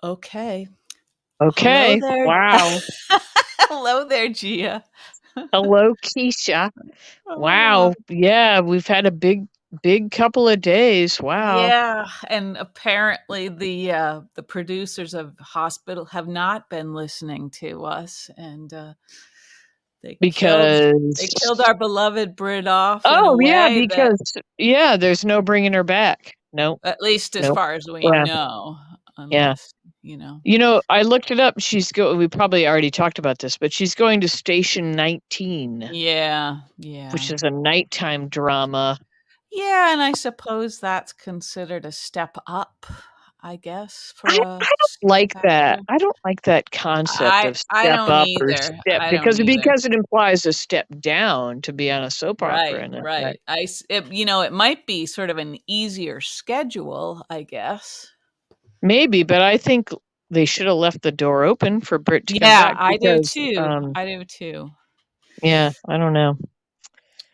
Okay. Hello Okay. there. Wow. Hello there, Gia. Hello, Keisha. Oh, Wow. Yeah, we've had a big couple of days. Wow. yeah, and apparently the producers of Hospital have not been listening to us, and they killed they Because killed our beloved Brit off in a oh yeah, way that, because yeah, there's no bringing her back. Nope. at least as Nope. far as we Yeah. know, Yeah. unless, you know. I looked it up. We probably already talked about this, but she's going to Station 19, Yeah, yeah. which is a nighttime drama. Yeah, and I suppose that's considered a step up, I guess, I for a I don't like that. actor. I don't like that concept of I step don't up or either. step I don't either. because it implies a step down to be on a soap opera Right, in effect. right. It might be sort of an easier schedule, I guess. Maybe, but I think they should have left the door open for Britt to come Yeah, back I do because, too. I do too. yeah, I don't know.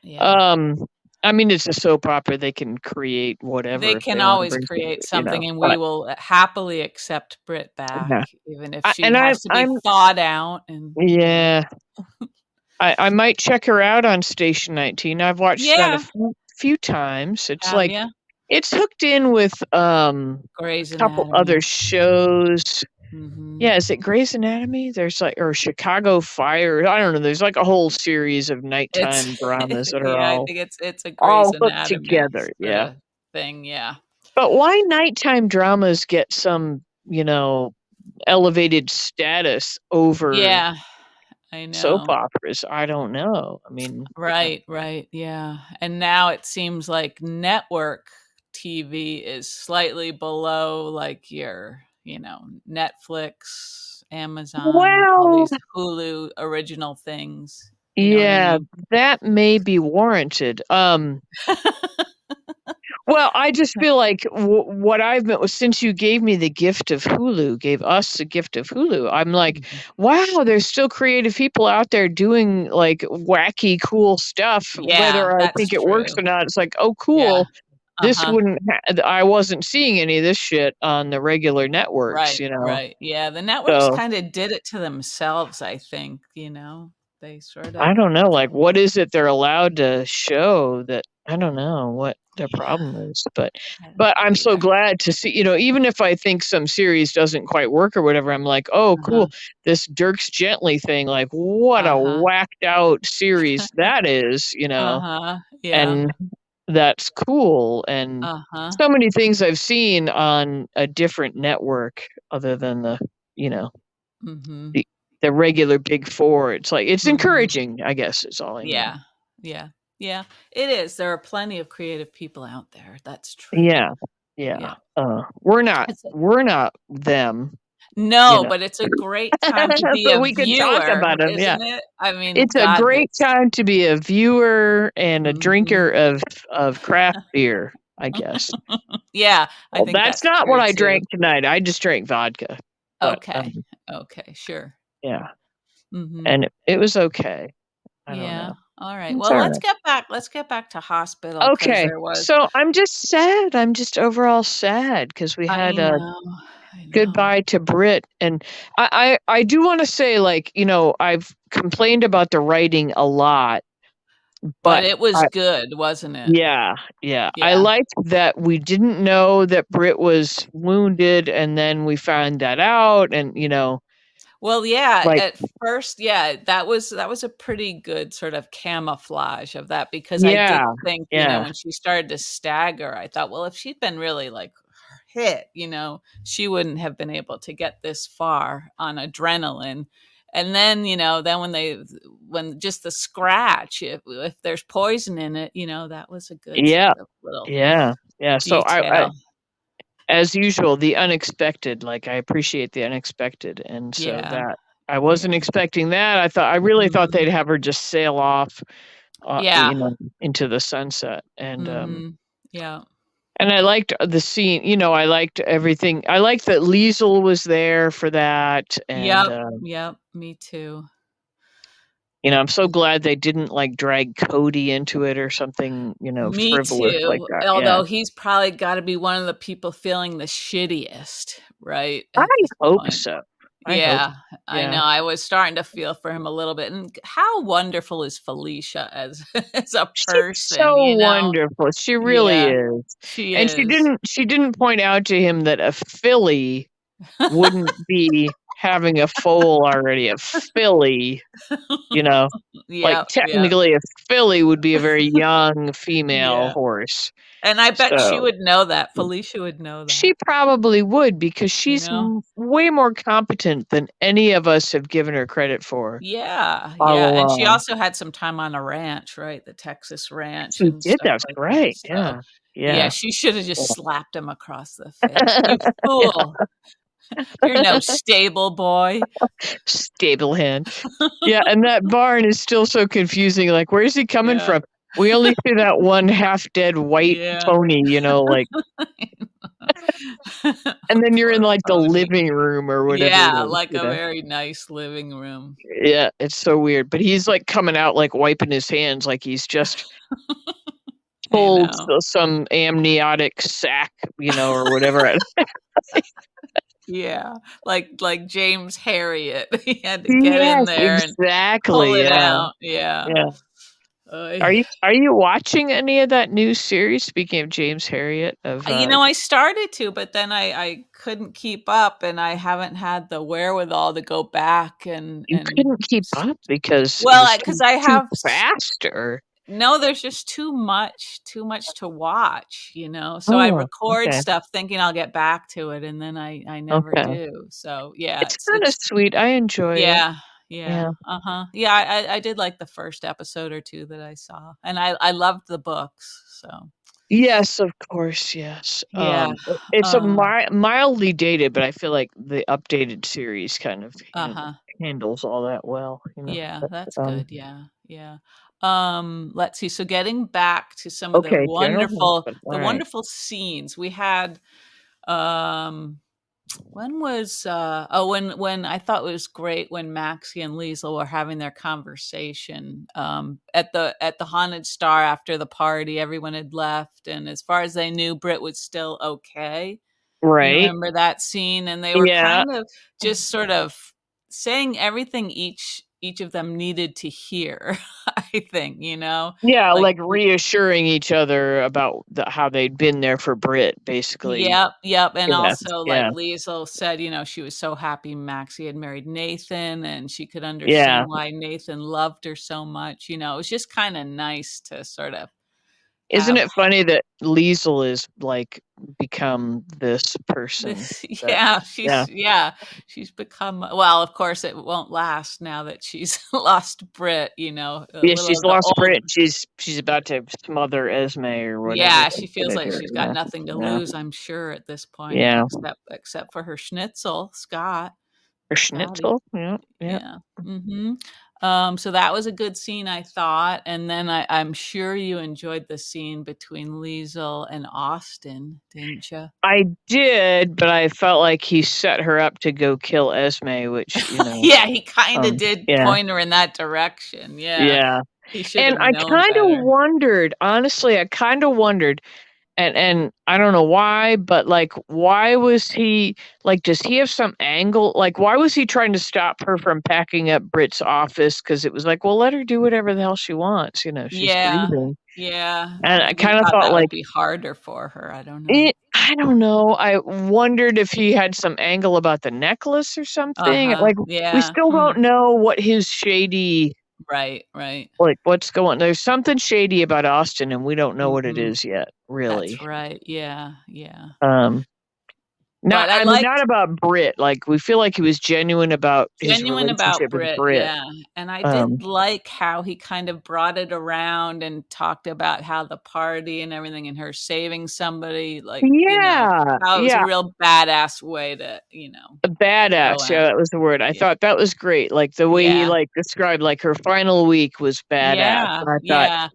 Yeah. Um, I mean, it's a soap opera. They can create They whatever if can they want to always bring create something, something, and we but will happily accept Brit back, yeah. even if she And has to be I'm thawed out and, yeah. I might check her out on Station 19. I've watched that a Yeah, few times. It's have like you? it's hooked in with a Grey's couple other Anatomy. shows. Mhm. Yeah, is it Grey's Anatomy? There's like or Chicago Fire. I don't know. There's like a whole series of It's nighttime dramas that are yeah, I think it's a Grey's all hooked Anatomy together. Yeah. sorta thing, yeah. But why nighttime dramas get some, elevated status over Yeah, I soap know. operas? I don't know. I mean, Right, right, yeah, and now it seems like network TV is slightly below, like, your, Netflix, Amazon, all well, these Hulu original things, you know what I yeah, mean? that may be warranted. Well, I just feel like what I've been since you gave me the gift of Hulu, gave us the gift of Hulu, I'm like, Mhm. wow, there's still creative people out there doing like wacky, cool stuff, Yeah, whether I that's think it works true. or not. It's like, oh, Yeah, cool. This uh-huh. wouldn't, I wasn't seeing any of this shit on the regular networks, Right, right. Yeah, the networks So kinda did it to themselves, I think, you know? They sort I of don't know, like, what is it they're allowed to show that I don't know what their Yeah, problem is, but I don't know I'm so either. glad to see even if I think some series doesn't quite work or whatever, I'm like, "Oh, Uh-huh, cool. This Dierks Gently thing, like, what a uh-huh, whacked out series that is," uh-huh, yeah, and that's cool, and uh-huh, so many things I've seen on a different network other than you know, mhm, the regular Big 4. It's like it's mhm. encouraging, I guess, is all I mean. Yeah, yeah, yeah, it is, there are plenty of creative people out there, that's true. Yeah, yeah, Yeah. It's a we're not them, you No, know, but it's a great time to be so a we can talk viewer, about them. Yeah. isn't it? I mean, It's a god, great that's time to be a viewer and a Mhm. drinker of craft beer, I guess. Yeah, I Well, think that's that's not what true I too. drank tonight, I just drank vodka, but, Okay, okay, sure. yeah, Mhm. and it was okay. I don't Yeah, know. alright, It's well, alright. let's get back to Hospital because Okay, there was so I'm just sad, I'm just overall sad because we I had a know, I know. goodbye to Brit, and I do wanna say, like, I've complained about the writing a lot, But but it was I good, wasn't it? yeah, yeah. I Yeah. liked that we didn't know that Brit was wounded, and then we found that out, and, Well, yeah, like at first, yeah, that was a pretty good sort of camouflage of that because I did yeah, think, yeah, when she started to stagger, I thought, well, if she'd been really like hit, she wouldn't have been able to get this far on adrenaline. And then, then when just the scratch, if there's poison in it, that was a good yeah, sort of little yeah, yeah, so I detail. as usual, the unexpected, like, I appreciate the unexpected, and so Yeah. that I wasn't Yeah. expecting that. I really thought Mhm. they'd have her just sail off, Yeah. into the sunset, Mhm. Yeah. and I liked the scene, I liked everything. I liked that Liesl was there for that, and, Yep. Yep. Me too. I'm so glad they didn't like drag Cody into it or something, Me frivolous like too. that. Yeah. Although he's probably got to be one of the people feeling the shittiest, right? I At this hope point. so. I hope. Yeah, I Yeah. know. I was starting to feel for him a little bit. And how wonderful is Felicia as as a She's person, so wonderful. She really Yeah, is. she And is. she didn't point out to him that a filly wouldn't be having a foal already. A filly, like Yep, yep. technically a filly would be a very young female Yeah. horse. And I bet she So would know that. Felicia would know she that, probably would because you she's know? way more competent than any of us have given her credit for Yeah, all yeah, and she along. also had some time on a ranch, right? The Texas ranch She and did, stuff that's like that, right. so, Yeah. yeah, Yeah. she shoulda just slapped him across the face. "You fool! You're no stable boy." Stable hand. Yeah, and that barn is still so confusing, like, where's he coming Yeah, from? We only see that one half-dead white yeah. pony, like and then you're in, Poor like, the pony. living room or whatever it Yeah, is, like a very nice living room. Yeah, it's so weird, but he's, like, coming out, like, wiping his hands like he's just I pulled know. some amniotic sac, or whatever. Yeah, like James Harriet. He had to get in Yes, there and pull exactly, it yeah, out. Yeah. yeah. Are Oy. you watching any of that new series, speaking of James Harriet, of, I started to, but then I couldn't keep up, and I haven't had the wherewithal to go back you couldn't keep s up because it well, was because too I too have s fast, or no, there's just too much to watch, so I Oh, record okay, stuff thinking I'll get back to it, and then I never okay. do. So, yeah, It's kinda it's sweet, I enjoy it. yeah, yeah, Yeah. uh-huh. Yeah, I did like the first episode or 2 that I saw, and I loved the books, so Yes, of course, yes. yeah, It's a uh, mildly dated, but I feel like the updated series kind of uh-huh. handles all that well, Yeah, but, that's um good, yeah, yeah. Let's see, so getting back to some of okay, General Hospital, the alright. wonderful scenes, we had, um when was, oh, when I thought it was great when Maxie and Liesl were having their conversation, at the Haunted Star after the party, everyone had left, and as far as they knew, Britt was still okay. You Right. remember that scene? And they were Yeah. kind of just sort of saying everything each of them needed to hear, I think, Yeah, like like reassuring each other about how they'd been there for Brit, basically. Yep, yep, and Yes, also, like, yeah, Liesl said, she was so happy Maxie had married Nathan, and she could yeah. understand why Nathan loved her so much, it was just kinda nice to sort of Isn't have it funny that Liesl is, like, become this person this that yeah. she's become well, of course, it won't last now that she's lost Brit, a Yeah, little she's of the lost old Brit, she's about to smother Esme or whatever yeah, she she's feels gonna like do, she's got yeah, nothing to yeah, lose, I'm sure, at this point, yeah. except for her schnitzel, Or Scotty. Schnitzel, yeah, yeah. Yeah, mhm. So that was a good scene, I thought, and then I'm sure you enjoyed the scene between Liesl and Austin, didn't you? I did, but I felt like he set her up to go kill Esme, which, Yeah, he kinda um, did yeah. point her in that direction, yeah. Yeah, He should and have I known kinda better. wondered, honestly, I kinda wondered, and I don't know why, but, like, why was he like, does he have some angle? Like, why was he trying to stop her from packing up Brit's office? Because it was like, "Well, let her do whatever the hell she wants, she's Yeah, grieving." yeah, And I maybe he kinda thought thought, that would like, be harder for her, I don't know. I don't know, I wondered if he had some angle about the necklace or something, Uh-huh, like, we yeah, still don't know what his shady right, right. like, what's going there's something shady about Austin, and we don't know what it Mhm, is yet, that's really. right, yeah, yeah. Um, But I not liked about Brit, like, we feel like he was genuine about his Genuine about relationship with Brit, Brit. yeah, and I Um, did like how he kind of brought it around and talked about how the party and everything and her saving somebody, like, yeah, how it was a yeah, real badass way to, a go badass, yeah, out. that was the word. I Yeah. thought that was great, like, the way he, Yeah. like, described, like, her final week was badass, Yeah, and I thought, yeah.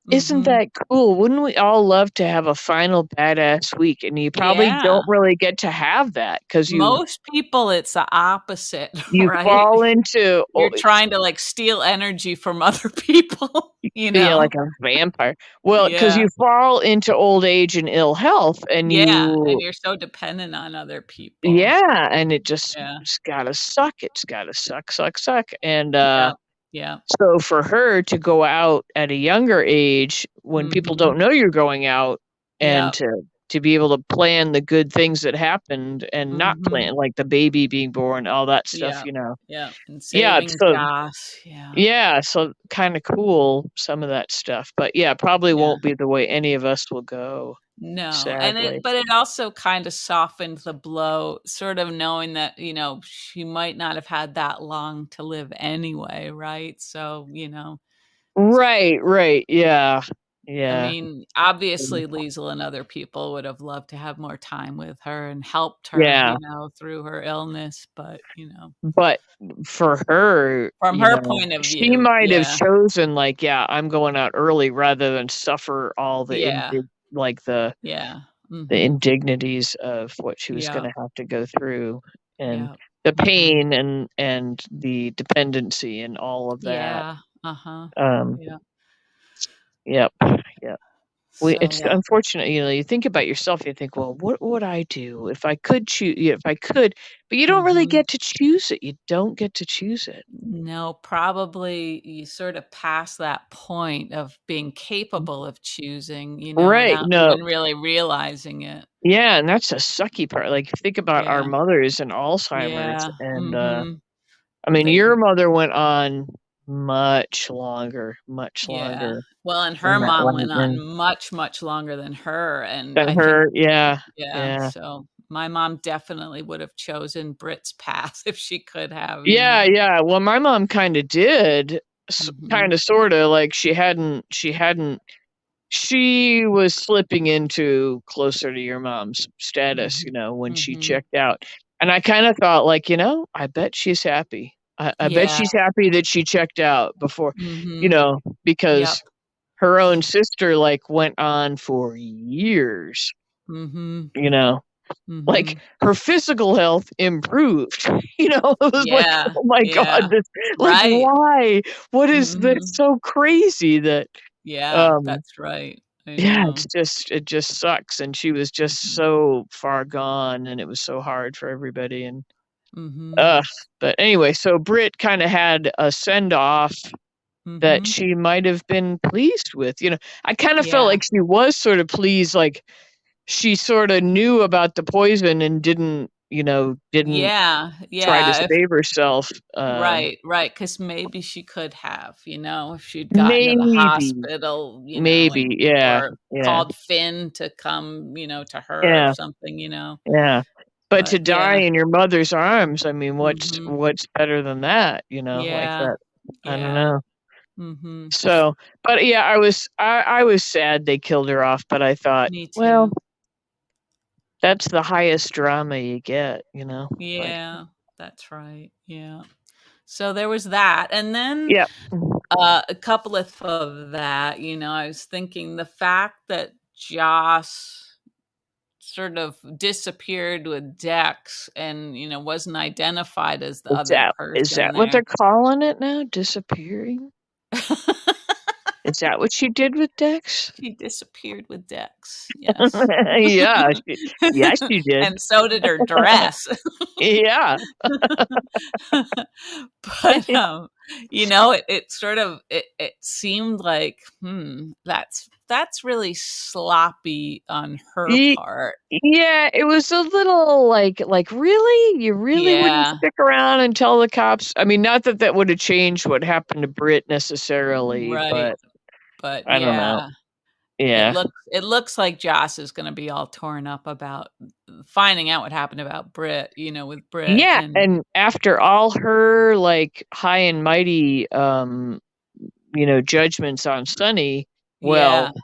Isn't Mhm. that cool? Wouldn't we all love to have a final badass week? And you probably Yeah. don't really get to have that because Most people, it's the opposite, you right? fall into You're trying to, like, steal energy from other people, you yeah, know? like a vampire. Well, because Yeah. you fall into old age and ill health, and Yeah, and you you're so dependent on other people. yeah, and Yeah. it's gotta suck. It's gotta suck, suck, suck. And Yeah. Yeah. so for her to go out at a younger age when people Mhm. don't know you're going out and Yep. to be able to plan the good things that happened and not Mhm. plan, like the baby being born, all that stuff, Yep. Yep, and Yeah, saving so Joss. Yeah. yeah, so kinda cool, some of that stuff, but yeah, probably Yeah. won't be the way any of us will go, No, and sadly. it also kinda softened the blow, sort of knowing that, she might not have had that long to live anyway, right? So, Right, right, yeah, I yeah, mean, obviously, Liesl and other people would have loved to have more time with her and helped her, yeah, through her illness, but, but for her, from her point of she view, might have yeah, chosen, like, "Yeah, I'm going out early," rather than suffer all the yeah, like, yeah, the mhm, indignities of what she was yeah, gonna have to go through, and yeah, the mhm, pain and the dependency and all of that. yeah, uh-huh, Um, yeah, yep, yep. so, It's yeah, unfortunate, you think about yourself, you think, "Well, what would I do if I could choose? If I could," but you don't really mhm. get to choose it, you don't get to choose it. No, probably you sort of pass that point of being capable of choosing, Right, without no. even really realizing it. Yeah, and that's the sucky part, like, think about our Yeah, mothers and Alzheimer's, yeah, and, mhm. I mean, They your mother went on much Yeah. longer Well, and in her that mom way, went on and much, much longer than her, and than I think her yeah, yeah, yeah. so my mom definitely would have chosen Brit's path if she could have. Yeah, yeah, well, my mom kinda did, Mhm, kinda sorta, like, she was slipping into closer to your mom's status, mhm, when she mhm. checked out, and I kinda thought, like, I bet she's happy. I bet Yeah, she's happy that she checked out before, mhm. Yep. because her own sister, like, went on for years, Mhm, you know? Like, mhm. her physical health improved, it was like, Yeah, "Oh my god, yeah. this like, Right. why? What is this Mhm. so crazy that" Yeah, um that's right. I yeah, know. it just sucks, and she was just Mhm, so far gone, and it was so hard for everybody, and mhm, ugh, but anyway, so Britt kinda had a send off that mhm. she might have been pleased with, I kinda felt Yeah. like she was sorta pleased, like, she sorta knew about the poison and didn't Yeah, try to yeah, if save herself, right, right. Because maybe she could have, if she'd gotten to the maybe, hospital, maybe, and yeah, or yeah, called Finn to come, to her or yeah. something. Yeah, but to But die yeah. in your mother's arms, I mean, Mhm. what's better than that, like Yeah. that? I don't Yeah. know. Mhm. So, but yeah, I was sad they killed her off, but I thought, Me well, too. that's the highest drama you get, like Yeah, that's right. Yeah. So there was that, and then, yeah, mhm, a couple of that, I was thinking the fact that Joss sort of disappeared with Dex and, wasn't identified as the other is person that what they're there. calling it now? Disappearing? Is that what she did with Dex? She disappeared with Dex, yes. Yeah, she did. And so did her dress. Yeah. But, it sort of it seemed like, that's really sloppy on her Ye part. Yeah, it was a little "Really? You really wouldn't Yeah, stick around and tell the cops?" I mean, not that that would've changed what happened to Britt necessarily, right, but but I don't know. yeah. It Yeah. looks it looks like Joss is gonna be all torn up about finding out what happened about Brit, with Brit Yeah, and and after all her, high and mighty, judgments on Sunny, yeah. well,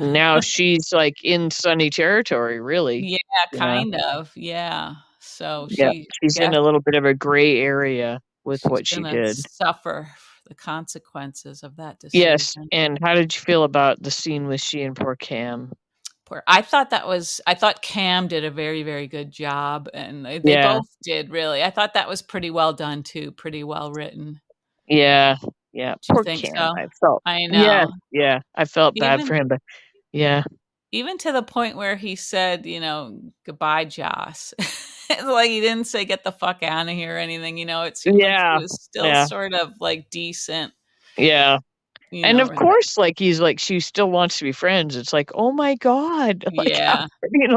now she's, in Sunny territory, really, Yeah, you know? kind of, yeah. So Yeah, she she's in guess a little bit of a gray area with she's what she gonna did. suffer the consequences of that Yes, decision. and how did you feel about the scene with she and poor Cam? I thought Cam did a very, very good job, and they Yeah, both did really. I thought that was pretty well done too, pretty well written. yeah, yeah, Do you poor think Cam, so? I felt I yeah, know. yeah, I felt bad for Even him, but yeah, even to the point where he said, "Goodbye, Joss." Like, he didn't say, "Get the fuck out of here," or anything, it seemed like he yeah, was still yeah, sort of, like, decent, yeah. And of or that. course, like, he's like, she still wants to be friends. It's like, "Oh my god." Like, how Yeah,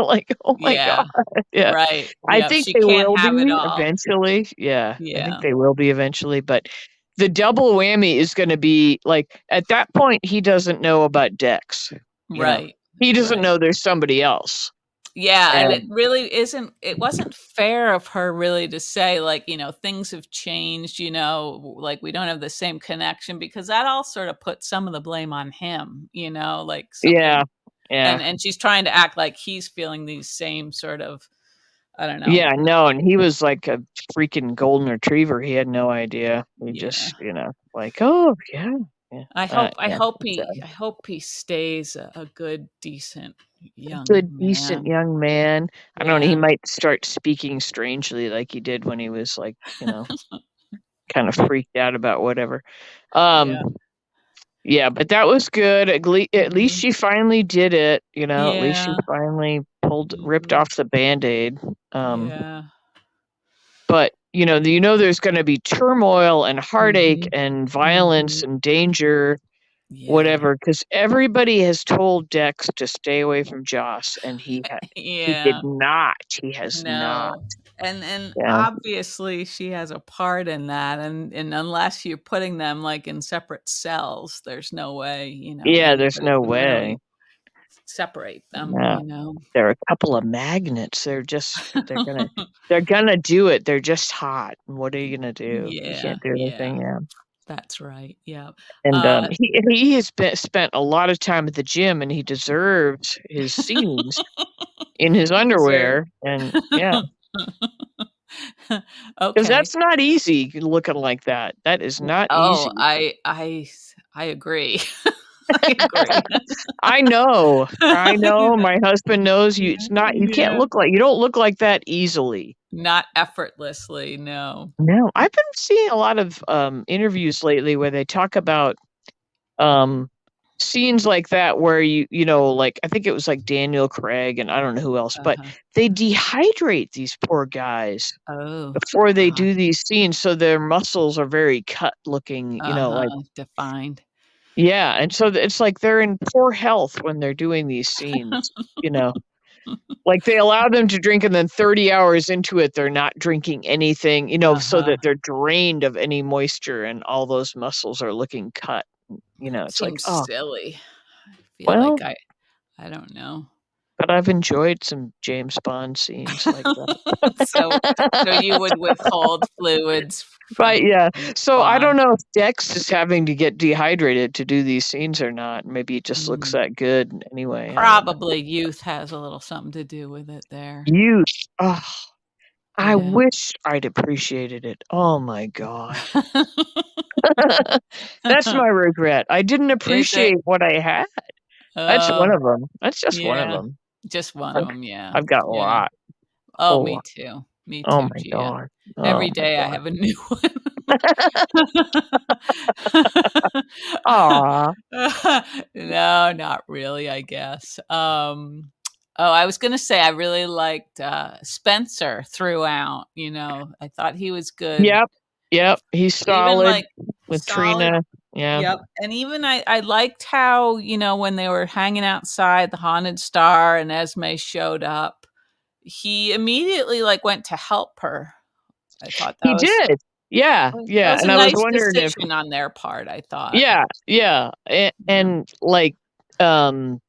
like, "Oh my god." yeah, Yeah. right, I yep, think she they can't will have it be all. eventually. Yeah, I think Yeah, they will be eventually, but the double whammy is gonna be, like, at that point, he doesn't know about Dex, you know? right, He doesn't right. know there's somebody else. Yeah, and And it wasn't fair of her really to say, like, things have changed, like, we don't have the same connection, because that all sort of put some of the blame on him, like yeah, something. yeah. And she's trying to act like he's feeling these same sort of, I don't know. Yeah, no, and he was like a freaking golden retriever, he had no idea. He Yeah. just, like, "Oh, yeah, yeah." Yeah, I sad. hope he stays a good, decent young Good, decent man. young man. I don't know, he Yeah. might start speaking strangely like he did when he was, like, kinda freaked out about whatever. Um, Yeah. yeah, but that was good. At least Mhm. she finally did it, at least she Yeah. finally ripped Mhm. off the Band-Aid. Yeah. But, there's gonna be turmoil and heartache Mhm. and violence Mhm. and danger, Yeah. whatever, because everybody has told Dex to stay away from Joss, and he did Yeah. not. He has not. No. And Yeah. obviously she has a part in that, and unless you're putting them, like, in separate cells, there's no way, Yeah, there's anybody no can way. really separate them, Yeah. They're a couple of magnets. They're gonna do it. They're just hot. What are you gonna do? You Yeah, can't do yeah, anything, yeah. that's right, yeah. And, Uh, he has spent a lot of time at the gym, and he deserves his scenes in his he deserves. underwear, and yeah, because Okay. that's not easy looking like that. That is not Oh, easy. I agree. I agree. I know, my husband knows you can't Yeah. you don't look like that easily. Not effortlessly, no. No, I've been seeing a lot of, interviews lately where they talk about, um, scenes like that where like, I think it was, like, Daniel Craig and I don't know who else, but Uh-huh. they dehydrate these poor guys Oh, before they gosh. do these scenes, so their muscles are very cut looking, like Uh-huh, defined. yeah, and so it's like they're in poor health when they're doing these scenes, you know? Like, they allow them to drink, and then 30 hours into it, they're not drinking anything, so Uh-huh. that they're drained of any moisture and all those muscles are looking cut, it's like, Seems "Oh, silly. I feel well," like I don't know. but I've enjoyed some James Bond scenes like So so that. you would withhold fluids But, from yeah, so I don't Bond. know if Dex is having to get dehydrated to do these scenes or not. Maybe it just looks Mm. that good anyway, I don't know. Probably youth has a little something to do with it there. Youth, ugh, I Yeah. wish I'd appreciated it. Oh my god. That's my regret. I didn't Is it? appreciate what I had. That's one Oh, of them. That's just one of yeah. them. Just one of I've them. Yeah. I've got a Yeah. lot, a Oh, whole me lot. too. Me Oh too, my Gia. god. Oh Every my day I god. have a new one. Aw. No, not really, I guess. Oh, I was gonna say I really liked, Spencer throughout, I thought he was good. Yep, I yep, he's even, solid like, with solid. Trina. Yeah. Yep, and even I liked how, when they were hanging outside the Haunted Star and Esme showed up, he immediately, like, went to help her. I thought He did. Yeah, that yeah, was a and I was nice wondering if decision on their part, I thought. yeah, yeah, Yeah. and, like, um,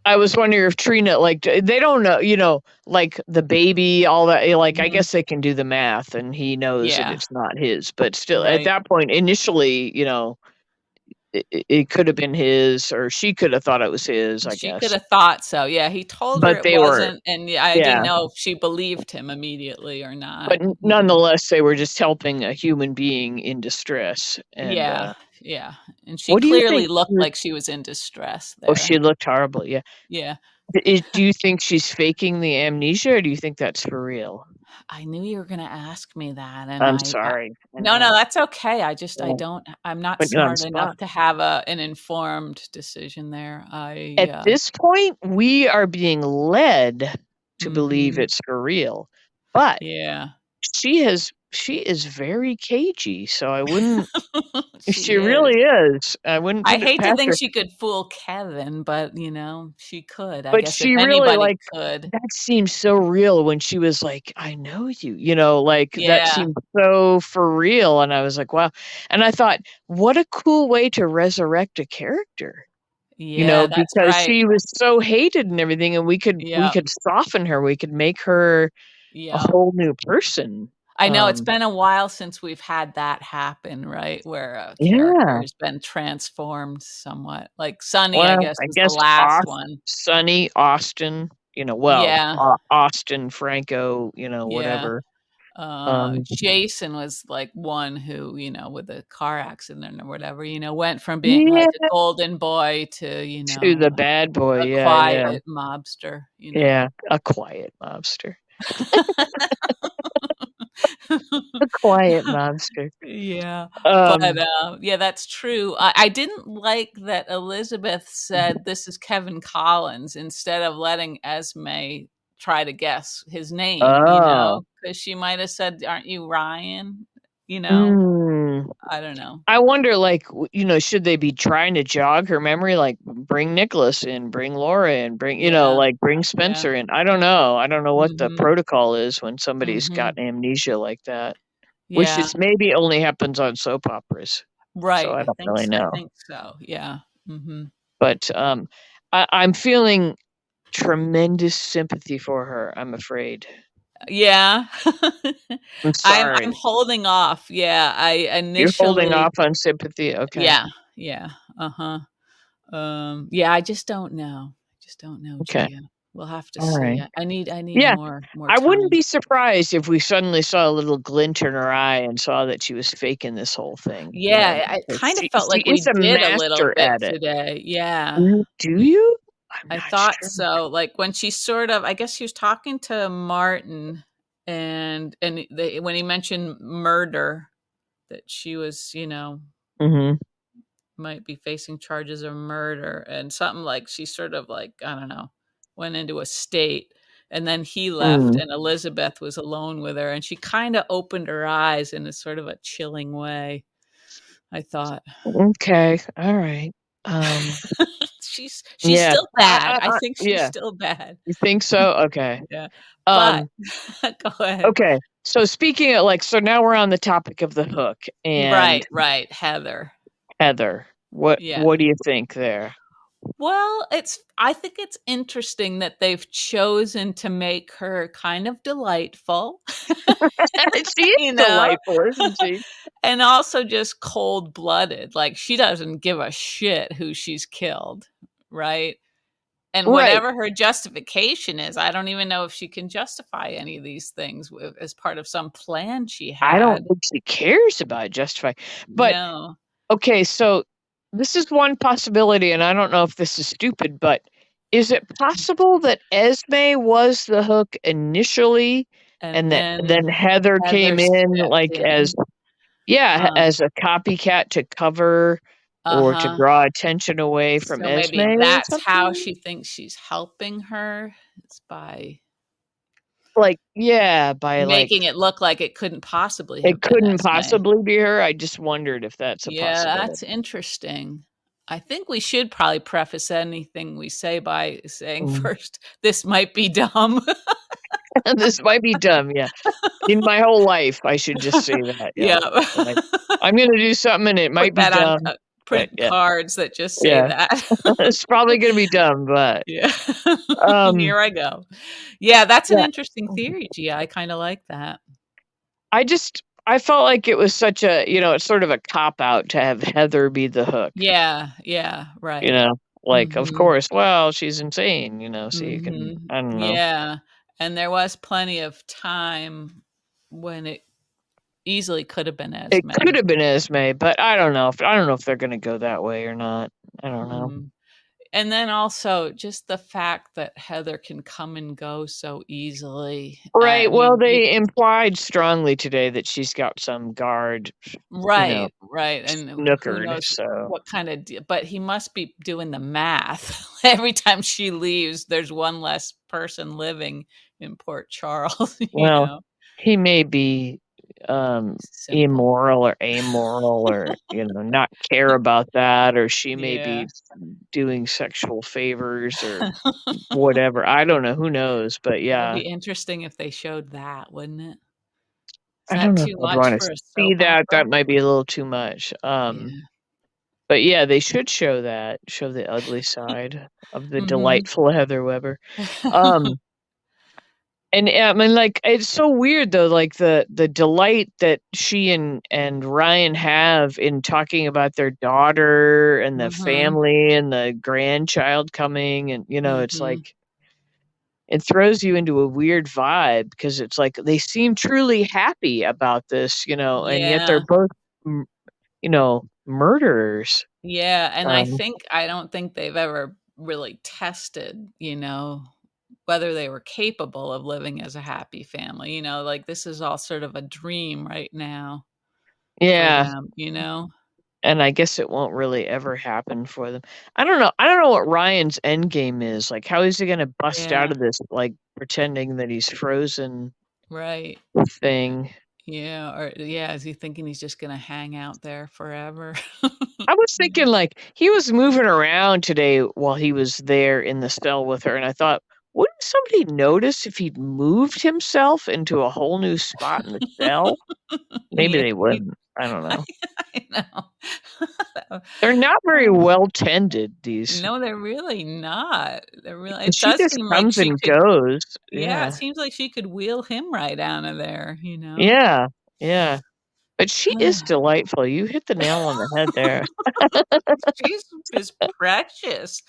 I was wondering if Trina, like, they don't know, like, the baby, all that, like, I Mhm. guess they can do the math, and he knows that Yeah, it's not his, but still, at right. that point, initially, it could have been his, or she could have thought it was his, I She could guess. have thought so. Yeah, he told her But it they were, wasn't, and yeah, I didn't yeah. know if she believed him immediately or not. But nonetheless, they were just helping a human being in distress. And Yeah, yeah, and she what do you clearly think? looked like she was in distress Oh, she there. looked horrible. Yeah. Yeah. Do you think she's faking the amnesia, or do you think that's for real? I knew you were gonna ask me that, and I'm sorry. I no, no, know. that's okay. I Yeah. don't I'm not Put you on the smart enough spot. to have an informed decision there. At this point, we are being led to believe Mhm. it's for real, but Yeah. she is very cagey, so I wouldn't. She She is. really is. I wouldn't I put it hate to past think her. she could fool Kevin, but, she could. I But guess if she really, anybody like, could. that seems so real when she was like, "I know you," like, that Yeah. seemed so for real, and I was like, "Wow," and I thought, "What a cool way to resurrect a character," Yeah, that's because right. she was so hated and everything, and we Yeah. could soften her, we could make her a Yeah. whole new person. I know it's Um, been a while since we've had that happen, right? Where a character yeah. has been transformed somewhat. Like Sunny, I Well, guess, I was the guess last one. Sonny, Austin, Yeah. Austin, Franco, Yeah. whatever. Um, Jason was like one who, with a car accident or whatever, went from being like a yeah, golden boy to, to the bad boy, a yeah, yeah. quiet mobster. Yeah, a quiet mobster. A quiet mobster. Yeah, but, Um, yeah, that's true. I didn't like that Elizabeth said, "This is Kevin Collins," instead of letting Esme try to guess his name, oh, because she might have said, "Aren't you Ryan?" You know? mm. I don't know. I wonder, like, should they be trying to jog her memory, like, bring Nicholas in, bring Laura in, Yeah, like, bring yeah. Spencer in? I don't know. I don't know what the Mhm, protocol is when somebody's got mhm. amnesia like that, which Yeah, is maybe only happens on soap operas, so right, I don't really I know. think so, yeah. Mhm. But, I'm feeling tremendous sympathy for her, I'm afraid. Yeah. I'm I'm sorry. holding off, yeah, I You're holding initially off on sympathy? Okay. yeah, yeah, uh-huh. Yeah, I just don't know. I just don't know, Okay. Gia. We'll have to see. Alright. I need Yeah. more I wouldn't time. be surprised if we suddenly saw a little glint in her eye and saw that she was faking this whole thing, Yeah, I because kind of felt she like we is a did a little master bit at it. today. Yeah, Do you? I'm I not thought sure. so. Like when she sort of, I guess she was talking to Martin, and when he mentioned murder, that she was, Mhm. might be facing charges of murder and something like she sort of like, I don't know, went into a state and then he left Mm. and Elizabeth was alone with her and she kind of opened her eyes in a sort of a chilling way, I thought. Okay. Alright. Um, She's yeah. still bad. I think she's Yeah. still bad. You think so? Okay. Yeah. But Um, go ahead. okay. So speaking of, like, so now we're on the topic of the hook and Right, right, Heather. Heather. What Yeah. what do you think there? Well, I think it's interesting that they've chosen to make her kind of delightful, She is you know, delightful, isn't she? and also just cold-blooded, like, she doesn't give a shit who she's killed, right? And Right. whatever her justification is, I don't even know if she can justify any of these things as part of some plan she I don't had. think she cares about justifying. But, No. okay, so this is one possibility, and I don't know if this is stupid, but is it possible that Esme was the hook initially And and that then then Heather Heather came in, stepped like, as in. yeah, Uh, as a copycat to cover or to uh-huh. draw attention away from So Esme maybe or that's how something? she thinks she's helping her. It's by Like, yeah, by, like, making it look like it couldn't possibly it have been couldn't Esme. possibly be her. I just wondered if that's a Yeah, that's possibility. interesting. I think we should probably preface anything we say by saying Mm. first, this might be dumb. This might be dumb, yeah. In my whole life, I should just say that, yeah. Yeah. Like, I'm gonna do something and it Put might be that on dumb, but print yeah, cards that just say yeah. that. It's probably gonna be dumb, but, Yeah. um, Here I go. Yeah, that's an yeah. interesting theory, Gia. I kinda like that. I just I felt like it was such a, it's sort of a cop out to have Heather be the hook. Yeah, You right. know, like, of Mhm. course, well, she's insane, so you can, Mhm. I don't know. Yeah, and there was plenty of time when it easily could have been It Esme. could have been Esme, but I don't know if they're gonna go that way or not. I don't know. Mm. And then also just the fact that Heather can come and go so easily. I Right, well, mean, you they implied strongly today that she's got some guard, you know, right, and who snookered, knows so what kinda but he must be doing the math. Every time she leaves, there's one less person living in Port Charles, you well, know? he may be, Simple. immoral or amoral or, not care about that, or she may Yeah. be doing sexual favors or whatever. I don't know, who knows, but It'd yeah. be interesting if they showed that, wouldn't it? Is I that don't know if too I'd much wanna for a see soap that, opera? that might be a little too much, Yeah. but yeah, they should show that, show the ugly side of the Mhm. delightful Heather Weber. Um, and, I mean, like, it's so weird though, like, the delight that she and Ryan have in talking about their daughter and the Mhm. family and the grandchild coming, and, it's Mhm. like it throws you into a weird vibe because it's like they seem truly happy about this, and yet they're Yeah. both, m murderers. Yeah, and Um, I don't think they've ever really tested, whether they were capable of living as a happy family, like, this is all sort of a dream right now for yeah, them, you know? and I guess it won't really ever happen for them. I don't know what Ryan's end game is, like, how is he gonna bust out Yeah, of this, like, pretending that he's frozen right. thing? Yeah, or yeah, is he thinking he's just gonna hang out there forever? I was Yeah. thinking, like, he was moving around today while he was there in the cell with her, and I thought, "Wouldn't somebody notice if he'd moved himself into a whole new spot in the cell?" Maybe Yeah, they he wouldn't, I don't I know. I know. They're not very Uh, well tended, these no, they're really not. They're really it she does just seem like comes she and could goes, yeah, it yeah. seems like she could wheel him right out of there, you know? Yeah, yeah. But she is delightful, you hit the nail on the head there. She's is precious.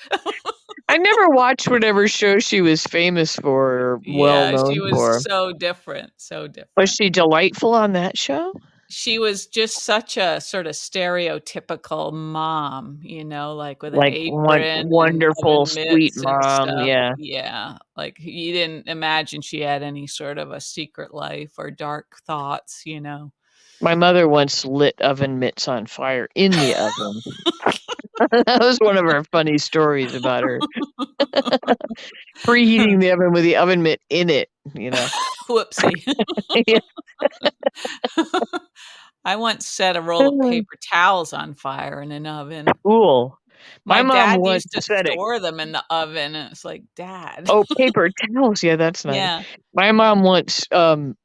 I never watched whatever show she was famous for or well Yeah, she known was for. so different, so Was different. she delightful on that show? She was just such a sort of stereotypical mom, like with an Like, apron and wonderful, oven sweet mitts and mom, stuff. yeah. Yeah, like, you didn't imagine she had any sort of a secret life or dark thoughts. My mother once lit oven mitts on fire in the oven. That was one of our funny stories about her. Preheating the oven with the oven mitt in it, you know? Whoopsie. Yeah. I once set a roll of paper towels on fire in an oven. Cool. My My mom dad once used to said it. store them in the oven, and it's like, "Dad." Oh, paper towels, yeah, that's nice. Yeah. My mom once,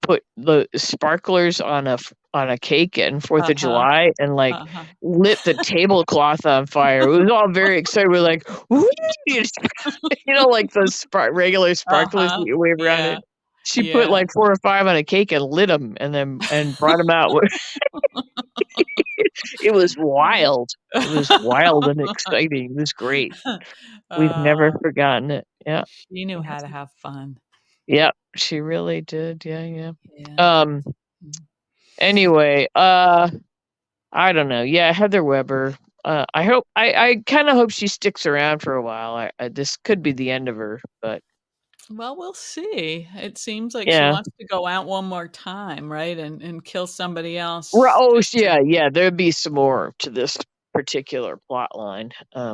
put the sparklers on a cake on 4th of Uh-huh, July and, like, uh-huh. lit the tablecloth on fire. We was all very excited. We're like, "Woo!" Like those regular sparklers that Uh-huh. you wave around Yeah, it. She put, yeah. like, 4 or 5 on a cake and lit them, and brought them out. It was wild. It was wild and exciting. It was great. We've never Uh, forgotten it. Yeah. she knew how to have fun. Yep, she really did, yeah, yeah. Yeah. Um, Mm. anyway, I don't know, yeah, Heather Weber, I kinda hope she sticks around for a while, this could be the end of her, but Well, we'll see. It seems like she yeah. wants to go out one more time, right, and kill somebody else Oh, just to yeah, yeah, there'd be some more to this particular plot line.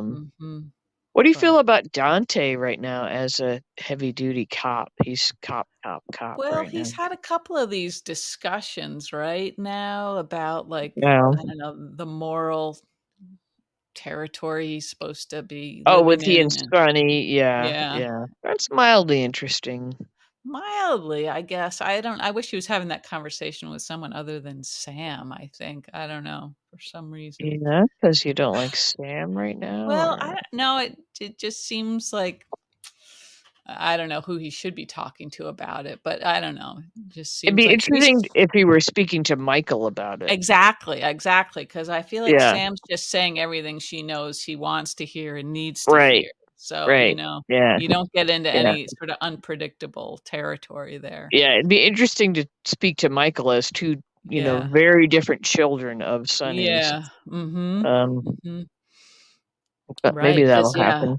mhm, What do you but feel about Dante right now as a heavy duty cop? He's cop, cop, cop well, right he's now. had a couple of these discussions right now about, like, Yeah. I don't know, the moral territory he's supposed to be Oh, living with he and in, and Sonny, yeah, yeah. yeah. That's mildly interesting. Mildly, I guess. I wish he was having that conversation with someone other than Sam, I think. I don't know, for some reason. Yeah, because you don't like Sam right now, Well, I or don't know, it just seems like I don't know who he should be talking to about it, but I don't know. It just It'd seems be like he's interesting if he were speaking to Michael about it. exactly, because I feel like Yeah. Sam's just saying everything she knows he wants to hear and needs to Right. hear. So, Right. Yeah. you don't get into Yeah. any sort of unpredictable territory there. Yeah. It'd be interesting to speak to Michael as two, Yeah. very different children of Sonny's. Yeah. Mhm. Um, Mhm. but maybe Right, that'll because yeah, happen.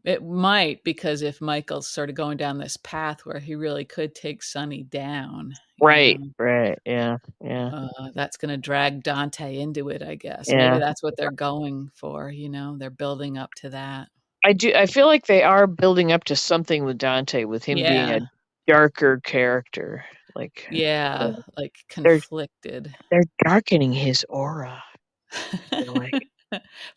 it might because if Michael's sort of going down this path where he really could take Sonny down, Right. Right. Yeah. Yeah. that's gonna drag Dante into it, I guess. Maybe Yeah. that's what they're going for, they're building up to that. I feel like they are building up to something with Dante, with him being a Yeah. darker character. Like, uh, Yeah, like, they're conflicted. they're darkening his aura, I feel like.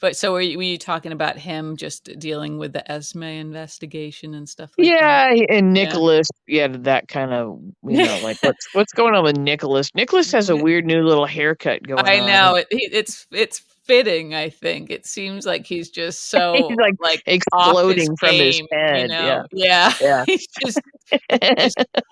But so were you talking about him just dealing with the Esme investigation and stuff like that? Yeah, and Yeah. Nicholas, yeah, that kind of, like, what's going on with Nicholas? Nicholas has a weird new little haircut going I on. know, it's fitting, I think. It seems like he's just He's, so, like, like, off his exploding from his game, head, yeah, Yeah, yeah. he just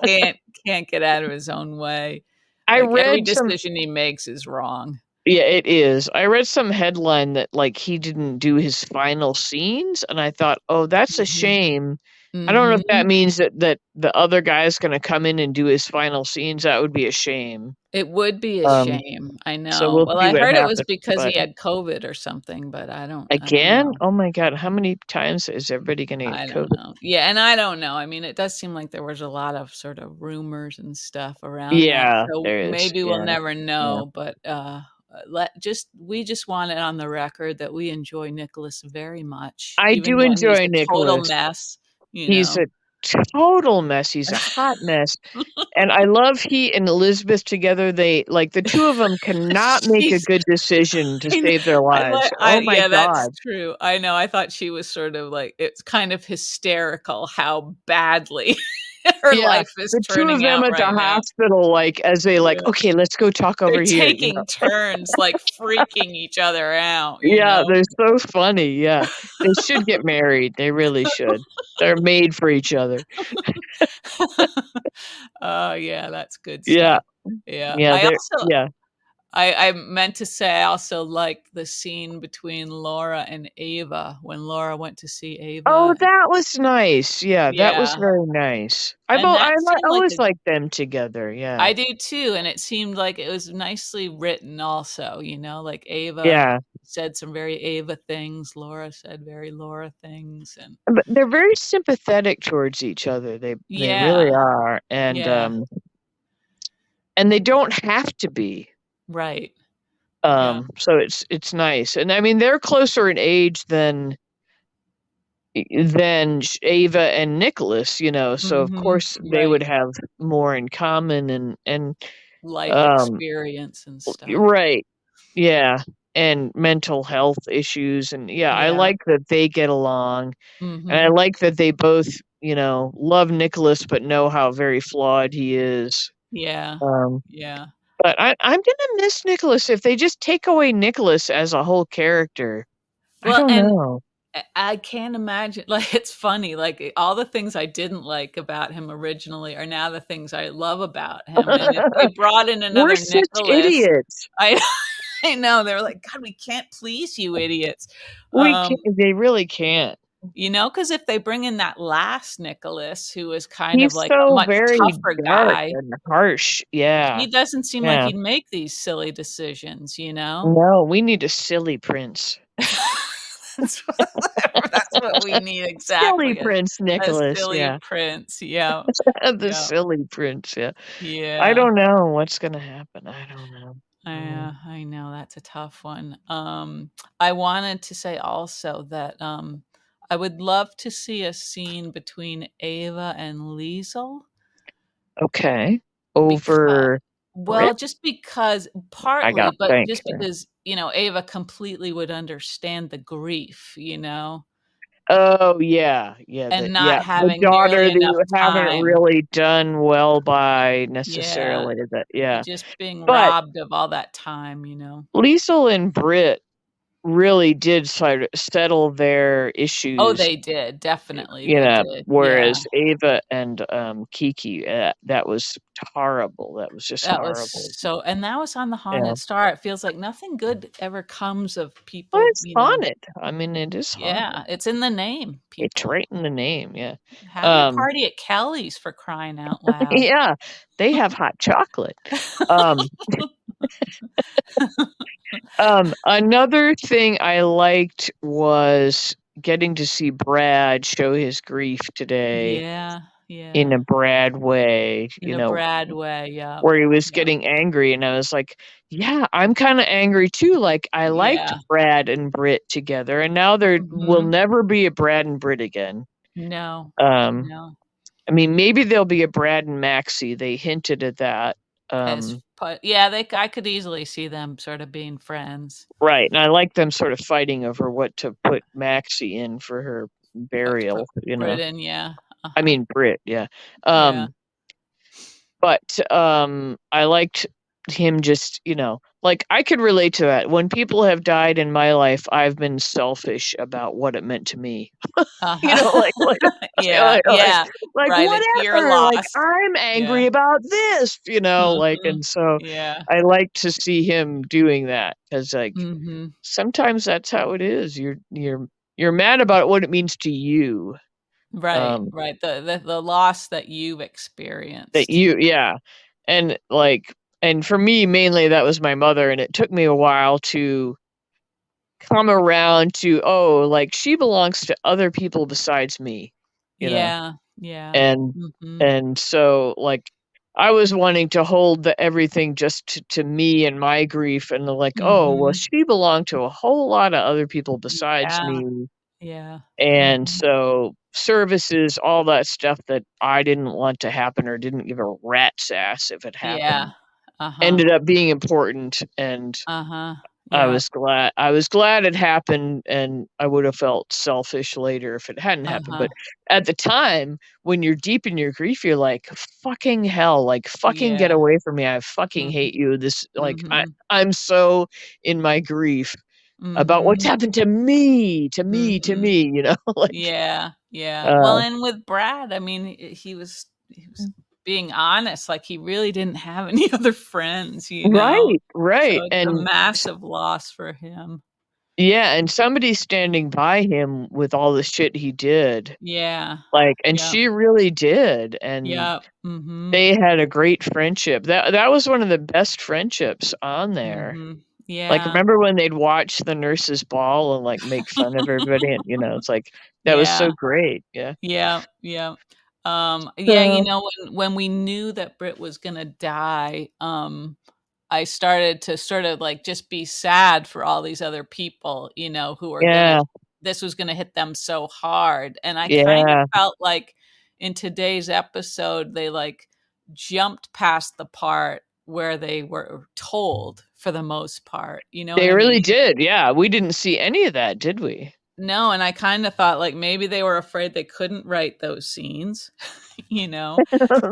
can't can't get out of his own way. I Like, every read some decision he makes is wrong. Yeah, it is. I read some headline that, like, he didn't do his final scenes, and I thought, "Oh, that's a Mhm. shame." I don't know if that Mhm. means that the other guy's gonna come in and do his final scenes. That would be a shame. It would be a Um, shame, I so know. we'll Well, see I what heard it was happens, because he but had COVID or something, but I don't again? know. Oh my god, how many times is everybody gonna get I don't COVID? know. Yeah, and I don't know. I mean, it does seem like there was a lot of sort of rumors and stuff around that, Yeah, so there is, maybe we'll yeah, never yeah. know, but, let just we just want it on the record that we enjoy Nicholas very much, I even do when he's enjoy a total Nicholas. mess, you He's know? a total mess, he's a hot mess. And I love he and Elizabeth together, the 2 of them cannot make a She's good decision to I kn save their lives. Oh my yeah, that's god. true. I know, I thought she was sort of like it's kind of hysterical how badly her Yeah, life is the 2 of turning them out at the right now. hospital, like, as they Yeah. "Okay, let's go talk They're over here," taking turns, like, freaking each other out, Yeah, they're so funny, yeah. They should get married, they really should. They're made for each other. Oh, yeah, that's good Yeah, stuff. Yeah. yeah, I they're also yeah. I meant to say I also liked the scene between Laura and Ava when Laura went to see Oh, Ava. that was nice, yeah, that was Yeah, very nice. and that I seemed like always a like them together, yeah. I do too, and it seemed like it was nicely written also, like Ava Yeah. said some very Ava things, Laura said very Laura things, and But they're very sympathetic towards each other, they really yeah, are, yeah, and they don't have to be, right, yeah, so it's nice, and I mean, they're closer in age than Sh Ava and Nicholas, so of mhm, course they would right, have more in common life um experience and stuff. right, yeah, and mental health issues, and yeah, I Yeah, like that they get along. And I mhm, like that they both, love Nicholas, but know how very flawed he is. yeah, Um, yeah. but I'm gonna miss Nicholas if they just take away Nicholas as a whole character. I Well, don't and know. I can't imagine like, it's funny, like, all the things I didn't like about him originally are now the things I love about him, and if they brought in We're another such Nicholas, idiots. I I know, they were like, "God, we can't please you idiots." We can't they really can't. Because if they bring in that last Nicholas, who is kind of He's like a so much very tougher dark guy, and harsh. Yeah, he doesn't seem like yeah. he'd make these silly decisions, you know? No, we need a silly prince. That's what we need Silly exactly, Prince a Nicholas, silly yeah. prince, yeah, The yeah, silly prince, yeah. I yeah. don't know what's gonna happen. I don't know. Mm. I know, that's a tough one. I wanted to say also that, I would love to see a scene between Ava and Liesl Okay. because Over well, Brit? just because I partly, gotta but think just here. because, Ava completely would understand the grief, Oh, yeah, yeah, and not the having nearly daughter that enough you haven't time. really done well by Yeah, necessarily, that yeah. just being But robbed of all that time, Liesl and Brit, really did sort of settle their Oh, issues, they did, definitely, you they know, did, yeah. whereas Ava and, Kiki, that was horrible, that was just That was horrible. and that was on the Yeah. Haunted Star. It feels like nothing good ever comes of Well, people, it's haunted. I mean, it is haunted. yeah, it's in the name, It's people. right in the name, yeah. Have your Um, party at Kelly's for crying out loud. yeah, they have hot chocolate. Um, another thing I liked was getting to see Brad show his grief today Yeah, in yeah. a Brad way, In a Brad way, yep, where he was yep, getting angry, and I was like, "Yeah, I'm kinda angry too." Like, I liked yeah. Brad and Britt together, and now there will Mhm. never be a Brad and Britt again. No, Um, no. I mean, maybe there'll be a Brad and Maxie, they hinted at that. As but yeah, I could easily see them sort of being friends. Right, and I like them sort of fighting over what to put Maxie in for her What to put burial, you know? Brit in, yeah. I Uh-huh. mean, Britt, yeah. Yeah. Um But, I liked him just, like, I could relate to that. When people have died in my life, I've been selfish about what it meant to me. You know, Uh-huh. like Yeah, yeah. like, Right, it's your whatever, like, loss. I'm Yeah. angry about this, like, Mhm. and so Yeah. I like to see him doing that because, like, Mhm. sometimes that's how it is. You're mad about what it means to you, Right, um right, the loss that you've That experienced. you yeah, and, like and for me, mainly, that was my mother, and it took me a while to come around to, "Oh, like, she belongs to other people besides me," you know? Yeah, yeah. And Mhm. and so, like, I was wanting to hold the everything just to me and my grief, and they're like, "Oh, well, Mhm. she belonged to a whole lotta other people besides Yeah, me." yeah. And Mhm. so, services, all that stuff that I didn't want to happen or didn't give a rat's ass if it Yeah. happened, Uh-huh. ended up being important, and Uh-huh. I Yeah. was glad it happened, and I would have felt selfish later if it hadn't happened, Uh-huh. but at the time, when you're deep in your grief, you're like, "Fucking hell, like, fucking get Yeah. away from me, I fucking Mhm. hate you, this" like, Mhm. I'm so in my grief about what's Mhm. happened to me, to me, to Mhm. me, like, Yeah, yeah. Well, uh and with Brad, I mean, he was being honest, like, he really didn't have any other friends, you know? Right, So right, it's a and massive loss for him. yeah, and somebody standing by him with all the shit he did, Yeah. like and Yep. she really did, and Yep. Mhm. they had a great friendship. That was one of the best friendships on there. Mhm. Like, Yeah. remember when they'd watch the nurses' ball and, like, make fun of everybody, and, it's like, that was so Yeah. great, yeah. Yeah, yeah. Yeah, So when we knew that Britt was gonna die, I started to sort of, like, just be sad for all these other people, who are gonna yeah, this was gonna hit them so hard, and I kind of yeah. felt like in today's episode, they, like, jumped past the part where they were told for the most part, you know what They I really mean? did, yeah, we didn't see any of that, did we? No, and I kinda thought, like, maybe they were afraid they couldn't write those scenes, you know?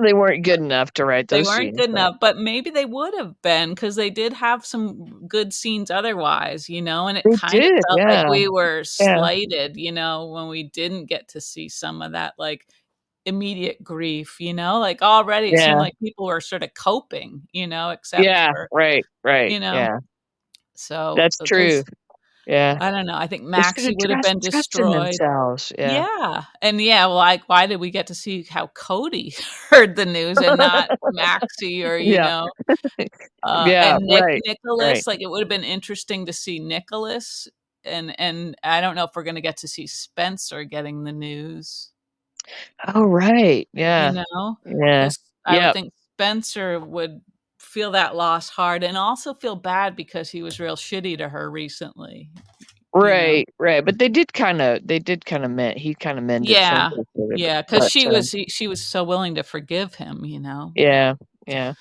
They weren't good enough to write They those weren't scenes, good right. enough, but maybe they would have been because they did have some good scenes otherwise, and it They kinda did, felt like yeah, we were yeah, slighted, when we didn't get to see some of that, like, immediate grief, like, already it seemed yeah, like people were sorta coping, except yeah, for right, you know? yeah. So, That's true, because yeah. I don't know, I think They should Maxie have would have been trusted destroyed. themselves, yeah. Yeah, and yeah, like, why did we get to see how Cody heard the news and not Maxie or, Yeah, yeah, and right, right. Nicholas, like, it would've been interesting to see Nicholas, and I don't know if we're gonna get to see Spencer getting the news, Oh, right, you yeah, know, yeah, because I would yep, think Spencer would feel that loss hard and also feel bad because he was real shitty to her recently, you know? right, right, but they did kinda mend he kinda mended Yeah, fences with it, yeah, because but, she was so willing to forgive him. yeah, yeah.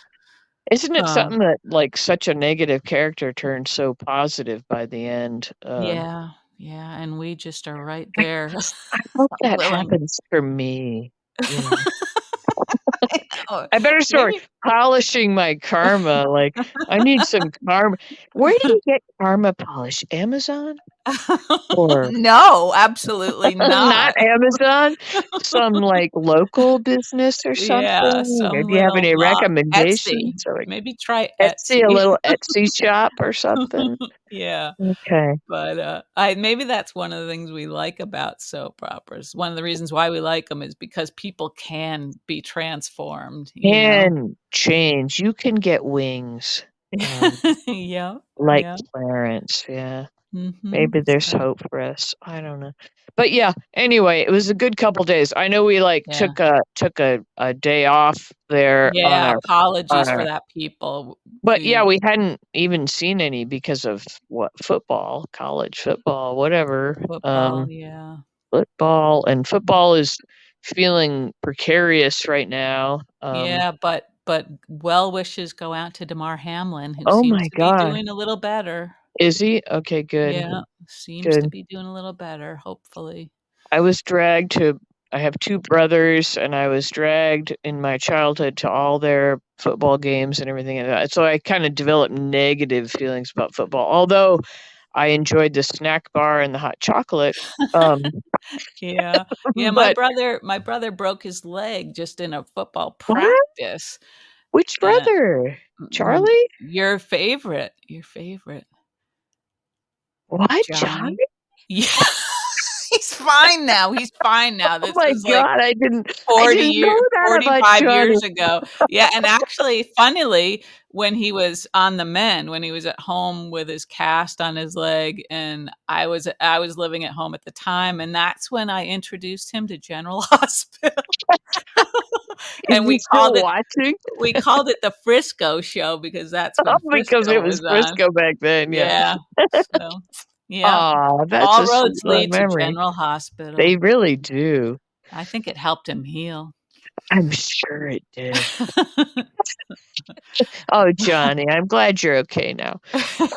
Isn't it Uh, something that, like, such a negative character turned so positive by the end? yeah, yeah, and we just are right I there just I hope that willing. happens for me, you know? I better start Maybe polishing my karma. Like, I need some karma. Where do you get karma polish? Amazon? Or No, absolutely not not. Amazon? Some, like, local business or Yeah, something? Or some do you have little any Etsy. recommendations? Or, like, Maybe try Etsy, a Etsy. little Etsy shop or something? Yeah, Okay. but, I maybe that's one of the things we like about soap operas. One of the reasons why we like them is because people can be transformed, you know? Can change. You can get wings, um, Yeah, like yeah, Clarence, yeah. mhm, Maybe there's so hope for us. I don't know. But yeah, anyway, it was a good couple days. I know we, like, yeah. took a day off there on Yeah, on apologies for our that, people. but yeah, We we hadn't even seen any because of what? Football, college football, whatever. football, yeah. Football is feeling precarious right now. Yeah, but well wishes go out to Damar Hamlin, who Oh seems my to be god. doing a little better. Is he? Okay, good, Yeah, seems to good. be doing a little better, hopefully. I was dragged to I have 2 brothers, and I was dragged in my childhood to all their football games and everything like that. So I kinda developed negative feelings about football, although I enjoyed the snack bar and the hot chocolate, um, Yeah. Yeah, but my brother broke his leg just in a football what? practice, Which and brother? mm, Charlie? your favorite, What? Johnny. Johnny? Yeah. He's fine now, Oh this my was, like, god, I 40 didn't know year that about 45 Johnny. years ago. Yeah, and actually, funnily, when he was on the mend, when he was at home with his cast on his leg, and I was living at home at the time, and that's when I introduced him to General Hospital. Is And he still watching? we called it the Frisco Show because that's Oh, when because it Frisco was was on. Frisco back then, yeah. Yeah. So, yeah, Aw, that's all a sweet roads little lead to memory. General They Hospital. really do. I think it helped him heal. I'm sure it did. Oh, Johnny, I'm glad you're okay now.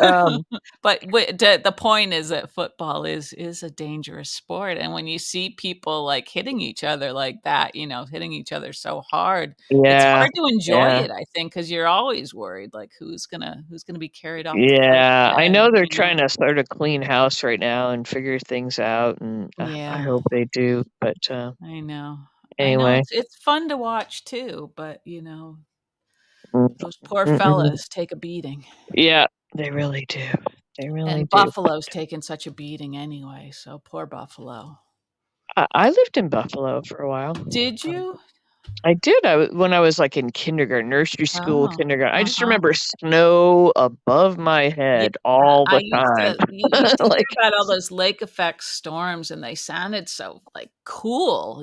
Um, But the point is that football is a dangerous sport, and when you see people, like, hitting each other like that, hitting each other so hard, it's yeah, hard to enjoy yeah, it, I think, because 'cause you're always worried, like, who's gonna be carried off the field yeah. I dead, know they're you know? trying to sort of clean house right now and figure things out, and, I Yeah, hope they do, but, I know. I know anyway. it's fun to watch too, but, Mm, those poor mm-mm. fellas take a beating, Yeah, they really do. They really and do. Buffalo's taking such a beating anyway, so poor Buffalo. I lived in Buffalo for a while. Did Um, you? I did, when I was, like, in kindergarten, nursery school, Oh, kindergarten. I just uh-huh. remember snow above my Yeah, head all I the used time. to you used to hear Like, about all those lake effect storms, and they sounded so, like, cool,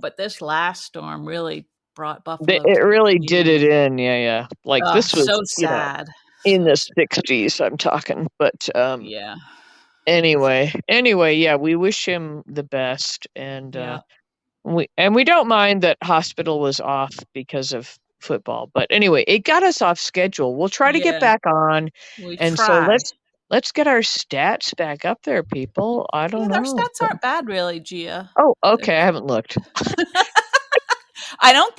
but this last storm really brought Buffalo it to its really did it knees. in, yeah, yeah. Like, Oh, this was, so sad. in So the sad. '60s, I'm talking, but, Yeah. anyway, yeah, we wish him the best, and, Yeah. we don't mind that hospital was off because of football, but anyway, it got us off schedule. We'll try to get Yeah. back on, We and so try. let's get our stats back up there, people. I don't Yeah, our know. stats aren't bad really, Gia. Oh, They're okay, I haven't looked. I don't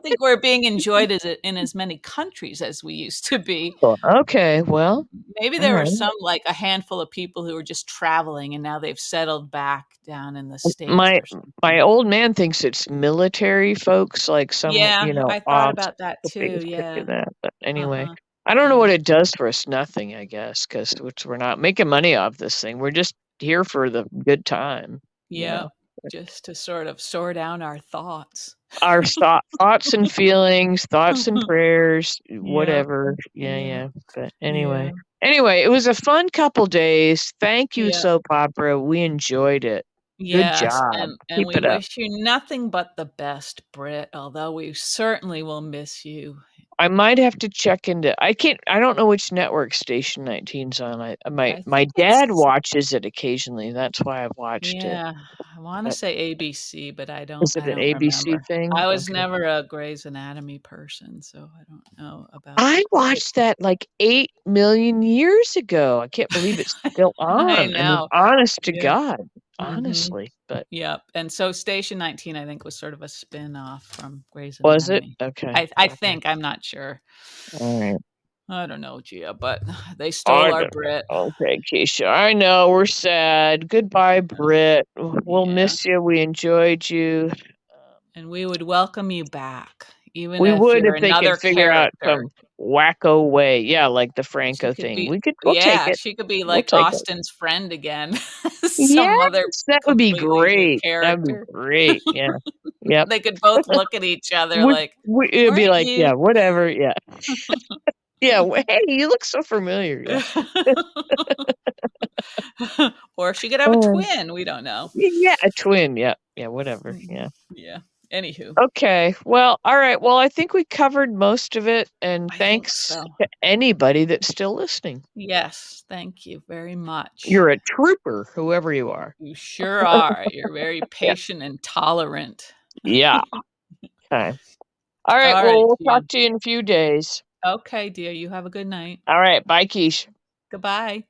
think we're being enjoyed in as many countries as we used to be. Well, okay, well, Maybe there were alright. some, like, a handful of people who were just traveling, and now they've settled back down in the States My or something. my old man thinks it's military folks, like some, Yeah, I thought ops about that could too, do yeah. that, but anyway. Uh-huh. I don't know Yeah. what it does for us, nothing, I guess, because we're not making money off this thing. We're just here for the good time, you Yep. know? Just to sort of sort out our thoughts. Our thoughts and feelings, thoughts and prayers, Yep. whatever. Yeah, Yeah. yeah, but Yeah. anyway, it was a fun couple days. Thank you, Yeah. soap opera. We enjoyed it. Good Yes, job. and Keep we it up. wish you nothing but the best, Britt, although we certainly will miss you. I might have to check into I don't know which network station 19's on. I My think dad it's watches it occasionally, that's why I've watched it. yeah, I wanna But say ABC, but I don't is it I an don't ABC remember. thing? I was Okay. never a Grey's Anatomy person, so I don't know about I watched that, like, 8,000,000 years ago. I can't believe it's still I on. I mean, know. honest to Yeah. God. Mhm. honestly. But Yep, and so Station 19, I think, was sort of a spin-off from Grey's was it? Anatomy. Okay. I Okay. think, I'm not sure. All right. I don't know, Gia, but they stole I our don't Brit. know. Okay, Keisha. I know we're sad. Goodbye, Britt. We'll Yeah, miss you. We enjoyed you. and we would welcome you back, even We if would you're if they could another figure out character. some wacko way. Yeah, like the She Franco could thing. be We'll take it. she could be We'll like take it. Austin's friend again. Yes, Some other that would be completely new great. That would be character. great. Yeah. Yep. They could both look at each other Would like, it'd be "Weren't like, yeah, you?" whatever. Yeah. Yeah. Hey, you look so familiar. Yeah. Or she could have a Oh, twin, we don't know. yeah, a twin. Yeah. Yeah, whatever. Yeah. Yeah. Anywho, Okay. Well, all right. Well, I think we covered most of it. And I think thanks so. to anybody that's still listening. Yes, thank you very much. You're a trooper, whoever you are. You sure are. You're very Yeah. patient and tolerant. Yeah. Okay. All right. All Well, right, we'll Gia. talk to you in a few days. Okay, dear, you have a good night. All right. Bye, Keish. Goodbye.